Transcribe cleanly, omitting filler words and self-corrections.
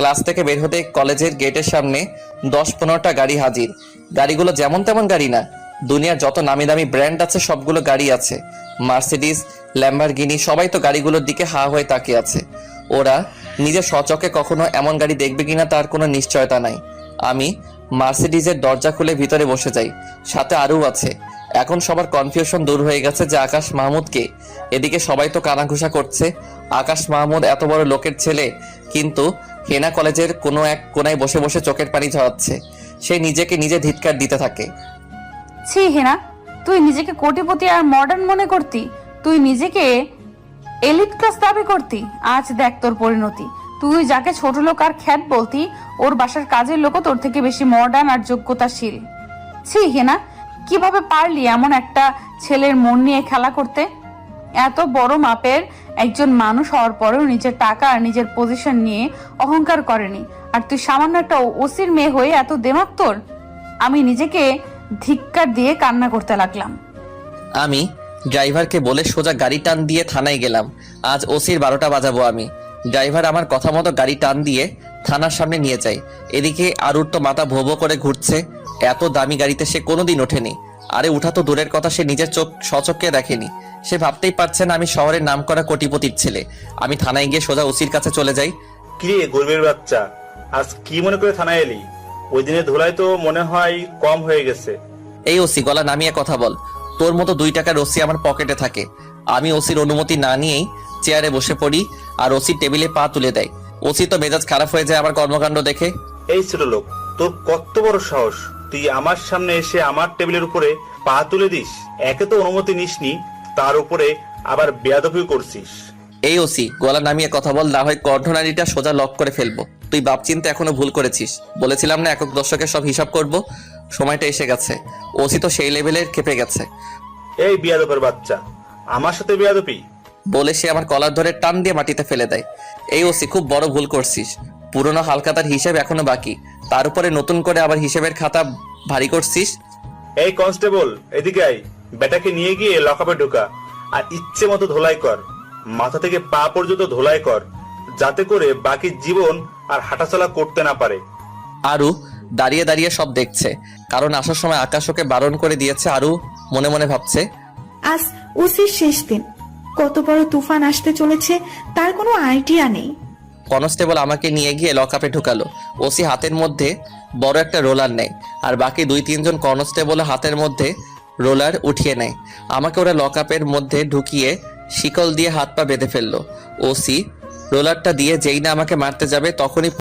Class থেকে বের হতে কলেজের গেটের সামনে 10-15টা গাড়ি হাজির। গাড়িগুলো যেমন তেমন গাড়ি না, দুনিয়ার যত নামি দামি ব্র্যান্ড আছে সবগুলো গাড়ি আছে। মার্সিডিজ, ল্যাম্বরগিনি, সবাই তো গাড়িগুলোর দিকে হা হয়ে তাকিয়ে আছে। ওরা নিজের স্বচক্ষে কখনো এমন গাড়ি দেখবে কিনা তার কোনো নিশ্চয়তা নাই। আমি মার্সিডিজের দরজা খুলে ভিতরে বসে যাই, সাথে আরও আছে। এখন সবার কনফিউশন দূর হয়ে গেছে যে আকাশ মাহমুদকে। এদিকে সবাই তো কানাঘুষা করছে, আকাশ মাহমুদ এত বড় লোকের ছেলে, কিন্তু হেনা কলেজের কোনো এক কোনায় বসে বসে চোখের পানি ঝরাচ্ছে। সে নিজেকে নিজে ধিক্কার দিতে থাকে। ছি হেনা, তুই নিজেকে কোটিপতি আর মডার্ন মনে করতি, তুই নিজেকে এলিট ক্লাস দাবি করতি। আজ দেখ তোর পরিণতি। তুই যাকে ছোট লোক আর খ্যাত বলতি, ওর বাসার কাজের লোকও তোর থেকে বেশি মডার্ন আর যোগ্যতাশীল। ছি হেনা, কিভাবে পারলি এমন একটা ছেলের মন নিয়ে খেলা করতে? এত বড় মাপের একজন মানুষ হওয়ার পরেও নিজের টাকা আর নিজের পজিশন নিয়ে অহংকার করেনি, আর তুই সামান্য একটা ওসির মেয়ে হয়ে এত দেমাগ তোর। আমি নিজেকে ধিক্কার দিয়ে কান্না করতে লাগলাম। আমি ড্রাইভারকে বলে সোজা গাড়ি টান দিয়ে থানায় গেলাম। আজ ওসির 12টা বাজাবো আমি। ড্রাইভার আমার কথা মতো গাড়ি টান দিয়ে থানার সামনে নিয়ে যায়। এদিকে আরুর তো মাথা ভো ভো করে ঘুরছে, এত দামি গাড়িতে সে কোনোদিন ওঠেনি। আরে উঠা তো দূরের কথা, সে নিজের স্বচক্ষে দেখেনি। সে ভাবতেই পারছে না আমি শহরের নামকরা কোটিপতির ছেলে। আমি থানায় গিয়ে সোজা ওসির কাছে চলে যাই। কিরে গরিবের বাচ্চা, আজ কি মনে করে থানায় এলি? ওই দিনে ধুলাই তো মনে হয় কম হয়ে গেছে। এই ওসি, গলা নামিয়ে কথা বল। তোর মতো 2 টাকার ওসি আমার পকেটে থাকে। আমি ওসির অনুমতি না নিয়েই চেয়ারে বসে পড়ি, আর ওসি টেবিলে পা তুলে দেয়। ওসি তো মেজাজ খারাপ হয়ে যায় আমার কর্মকাণ্ড দেখে। এই ছোট লোক, তোর কত বড় সাহস, তুই আমার সামনে এসে আমার টেবিলের উপরে পা তুলে দিস? একে তো অনুমতি নিসনি, তার উপরে আবার বেয়াদবি করছিস। এই ওসি, গলা নামিয়ে কথা বল, না হয় কর্ণনালীটা সোজা লক করে ফেলবো। তুই বাপ চিন্তা এখনো ভুল করেছিস। বলেছিলাম না একক দর্শকের সব হিসাব করব, সময়টা এসে গেছে। ওসি তো সেই লেভেলের খেপে গেছে। এই বেয়াদবের বাচ্চা, আমার সাথে বেয়াদবি? বলে সে আমার কলার ধরে টান দিয়ে মাটিতে ফেলে দেয়। এই ওসি, খুব বড় ভুল করছিস। পুরনো হালখাতার হিসেব এখনো বাকি, তার উপরে নতুন করে আবার হিসেবের খাতা ভারী করছিস। এই কনস্টেবল, এদিকে আয়। বেটাকে নিয়ে গিয়ে লকআপে ঢোকা, আর ইচ্ছে মতো ধোলাই কর। মাথা থেকে পা পর্যন্ত ধোলাই কর, যাতে করে বাকি জীবন আর হাঁটাচলা করতে না পারে। আরু দাঁড়িয়ে দাঁড়িয়ে সব দেখছে, কারণ আসার সময় আকাশ ওকে বারণ করে দিয়েছে। আরু মনে মনে ভাবছে, আজ ওসির শেষ দিন, কত বড় তুফান আসতে চলেছে তার কোনো আইডিয়া নেই। কনস্টেবল আমাকে নিয়ে গিয়ে লকআপে ঢুকালো। ওসি হাতের মধ্যে বড় একটা রোলার নেয়, আর বাকি 2-3 জন কনস্টেবল হাতের মধ্যে রোলার উঠিয়ে নেয়। আমাকে ওরা লকআপের মধ্যে ঢুকিয়ে শিকল দিয়ে হাত পা বেঁধে ফেললো। ওসি রোলারটা দিয়ে যেই না আমাকে মারতে যাবে তখনই